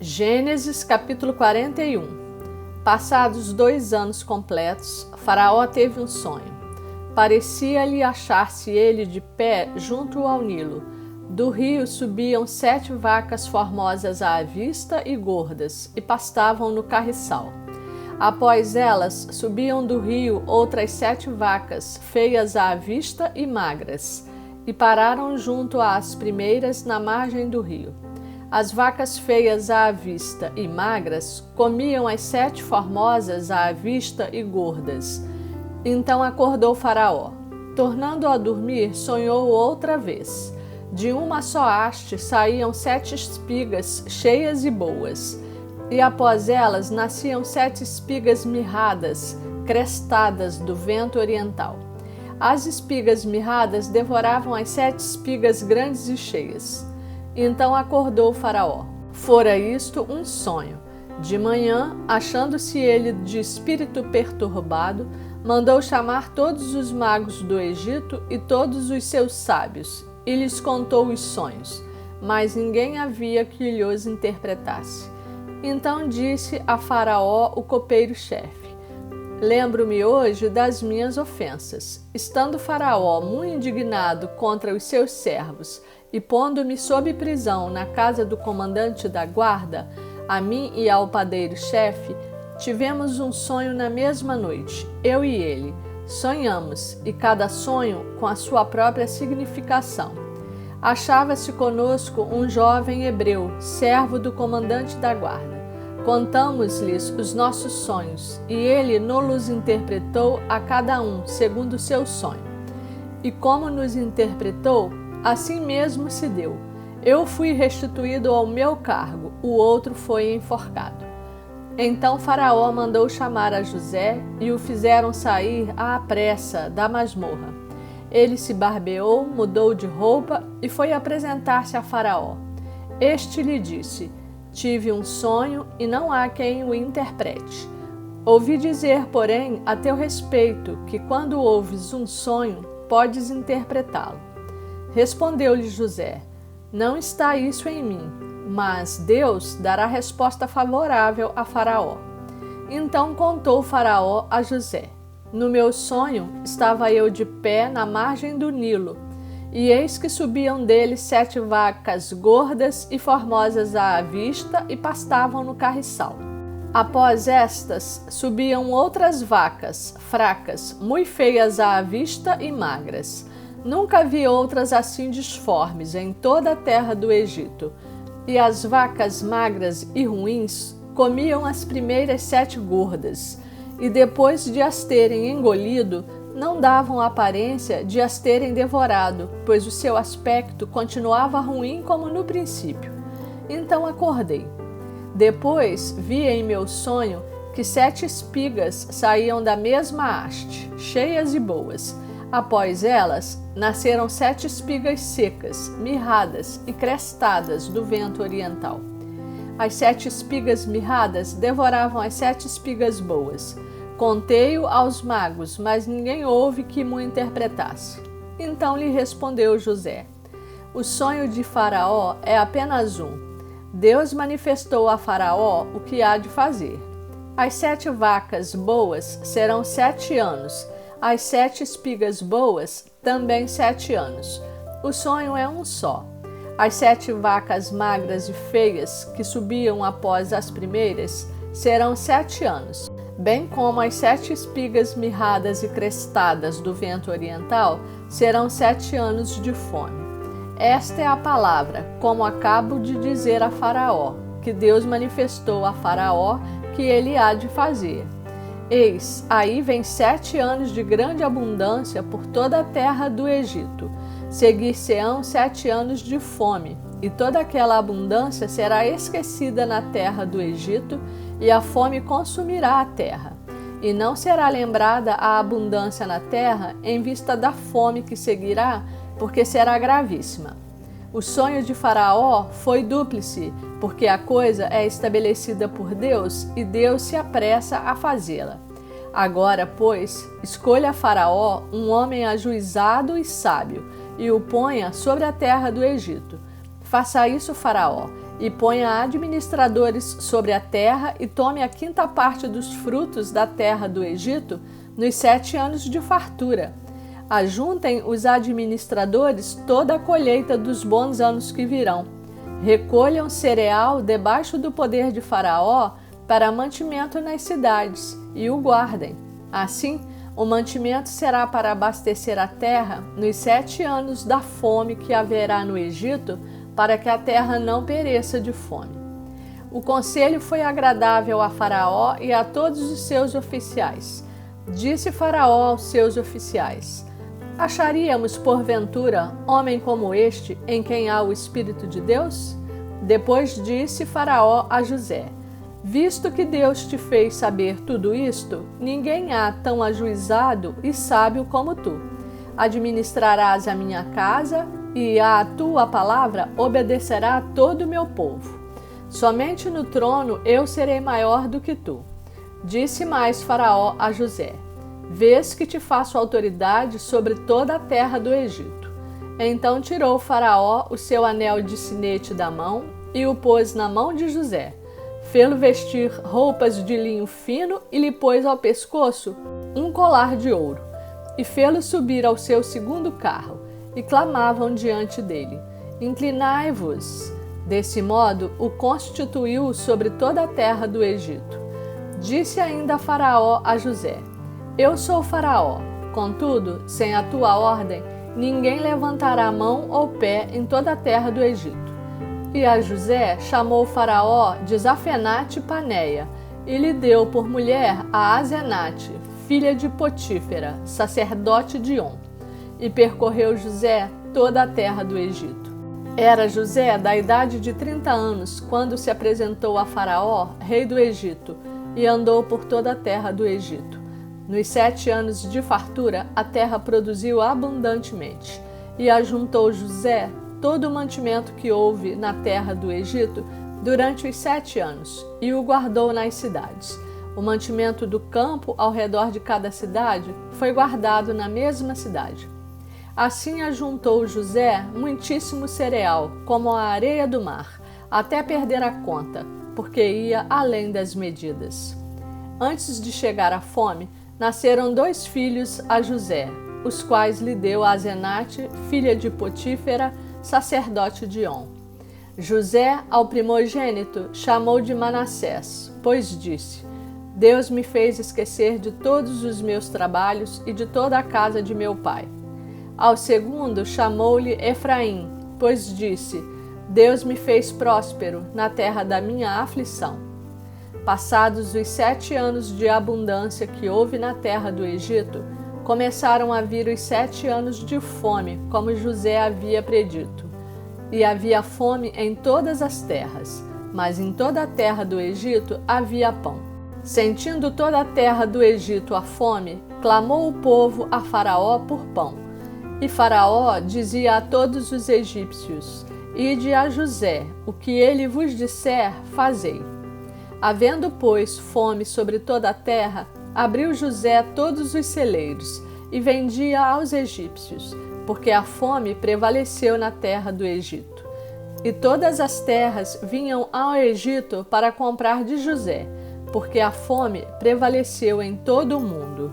Gênesis capítulo 41. Passados 2 anos completos, Faraó teve um sonho. Parecia-lhe achar-se ele de pé junto ao Nilo. Do rio subiam 7 vacas formosas à vista e gordas, e pastavam no carriçal. Após elas, subiam do rio outras 7 vacas, feias à vista e magras, e pararam junto às primeiras na margem do rio. As vacas feias à vista e magras comiam as 7 formosas à vista e gordas. Então acordou Faraó. Tornando a dormir, sonhou outra vez. De uma só haste saíam 7 espigas cheias e boas, e após elas nasciam 7 espigas mirradas, crestadas do vento oriental. As espigas mirradas devoravam as 7 espigas grandes e cheias. Então acordou Faraó. Fora isto um sonho. De manhã, achando-se ele de espírito perturbado, mandou chamar todos os magos do Egito e todos os seus sábios, e lhes contou os sonhos, mas ninguém havia que lhos interpretasse. Então disse a Faraó o copeiro-chefe: Lembro-me hoje das minhas ofensas. Estando Faraó muito indignado contra os seus servos e pondo-me sob prisão na casa do comandante da guarda, a mim e ao padeiro-chefe, tivemos um sonho na mesma noite, eu e ele. Sonhamos, e cada sonho com a sua própria significação. Achava-se conosco um jovem hebreu, servo do comandante da guarda. Contamos-lhes os nossos sonhos, e ele nos interpretou a cada um segundo o seu sonho. E como nos interpretou, assim mesmo se deu. Eu fui restituído ao meu cargo, o outro foi enforcado. Então Faraó mandou chamar a José e o fizeram sair à pressa da masmorra. Ele se barbeou, mudou de roupa e foi apresentar-se a Faraó. Este lhe disse: Tive um sonho e não há quem o interprete. Ouvi dizer, porém, a teu respeito, que quando ouves um sonho, podes interpretá-lo. Respondeu-lhe José: Não está isso em mim, mas Deus dará resposta favorável a Faraó. Então contou Faraó a José: No meu sonho estava eu de pé na margem do Nilo, e eis que subiam dele 7 vacas gordas e formosas à vista e pastavam no carriçal. Após estas, subiam outras vacas, fracas, muito feias à vista e magras. Nunca vi outras assim disformes em toda a terra do Egito. E as vacas magras e ruins comiam as primeiras 7 gordas, e depois de as terem engolido, não davam aparência de as terem devorado, pois o seu aspecto continuava ruim como no princípio. Então acordei. Depois vi em meu sonho que 7 espigas saíam da mesma haste, cheias e boas. Após elas, nasceram 7 espigas secas, mirradas e crestadas do vento oriental. As 7 espigas mirradas devoravam as 7 espigas boas. Contei-o aos magos, mas ninguém houve que mo interpretasse. Então lhe respondeu José: O sonho de Faraó é apenas um. Deus manifestou a Faraó o que há de fazer. As 7 vacas boas serão 7 anos, as 7 espigas boas também 7 anos. O sonho é um só. As 7 vacas magras e feias que subiam após as primeiras serão 7 anos, bem como as 7 espigas mirradas e crestadas do vento oriental serão 7 anos de fome. Esta é a palavra, como acabo de dizer a Faraó, que Deus manifestou a Faraó que ele há de fazer. Eis, aí vem 7 anos de grande abundância por toda a terra do Egito. Seguir-se-ão 7 anos de fome, e toda aquela abundância será esquecida na terra do Egito, e a fome consumirá a terra. E não será lembrada a abundância na terra em vista da fome que seguirá, porque será gravíssima. O sonho de Faraó foi dúplice, porque a coisa é estabelecida por Deus e Deus se apressa a fazê-la. Agora, pois, escolha Faraó um homem ajuizado e sábio, e o ponha sobre a terra do Egito. Faça isso, Faraó, e ponha administradores sobre a terra e tome a 5ª parte dos frutos da terra do Egito nos 7 anos de fartura. Ajuntem os administradores toda a colheita dos bons anos que virão. Recolham cereal debaixo do poder de Faraó para mantimento nas cidades e o guardem. Assim, o mantimento será para abastecer a terra nos 7 anos da fome que haverá no Egito, para que a terra não pereça de fome. O conselho foi agradável a Faraó e a todos os seus oficiais. Disse Faraó aos seus oficiais: acharíamos, porventura, homem como este, em quem há o Espírito de Deus? Depois disse Faraó a José: visto que Deus te fez saber tudo isto, ninguém há tão ajuizado e sábio como tu. Administrarás a minha casa e à tua palavra obedecerá todo o meu povo. Somente no trono eu serei maior do que tu. Disse mais Faraó a José: vês que te faço autoridade sobre toda a terra do Egito. Então tirou Faraó o seu anel de sinete da mão e o pôs na mão de José. Fê-lo vestir roupas de linho fino e lhe pôs ao pescoço um colar de ouro. E fê-lo subir ao seu 2º carro. E clamavam diante dele: inclinai-vos. Desse modo o constituiu sobre toda a terra do Egito. Disse ainda Faraó a José: eu sou Faraó, contudo, sem a tua ordem, ninguém levantará mão ou pé em toda a terra do Egito. E a José chamou Faraó de Zafenate Paneia, e lhe deu por mulher a Asenate, filha de Potífera, sacerdote de On. E percorreu José toda a terra do Egito. Era José da idade de 30 anos, quando se apresentou a Faraó, rei do Egito, e andou por toda a terra do Egito. Nos 7 anos de fartura, a terra produziu abundantemente, e ajuntou José todo o mantimento que houve na terra do Egito durante os 7 anos, e o guardou nas cidades. O mantimento do campo ao redor de cada cidade foi guardado na mesma cidade. Assim ajuntou José muitíssimo cereal, como a areia do mar, até perder a conta, porque ia além das medidas. Antes de chegar à fome, nasceram 2 filhos a José, os quais lhe deu a Asenate, filha de Potífera, sacerdote de On. José, ao primogênito, chamou de Manassés, pois disse: Deus me fez esquecer de todos os meus trabalhos e de toda a casa de meu pai. Ao segundo chamou-lhe Efraim, pois disse: Deus me fez próspero na terra da minha aflição. Passados os 7 anos de abundância que houve na terra do Egito, começaram a vir os 7 anos de fome, como José havia predito. E havia fome em todas as terras, mas em toda a terra do Egito havia pão. Sentindo toda a terra do Egito a fome, clamou o povo a Faraó por pão. E Faraó dizia a todos os egípcios: Ide a José, o que ele vos disser, fazei. Havendo, pois, fome sobre toda a terra, abriu José todos os celeiros e vendia aos egípcios, porque a fome prevaleceu na terra do Egito. E todas as terras vinham ao Egito para comprar de José, porque a fome prevaleceu em todo o mundo.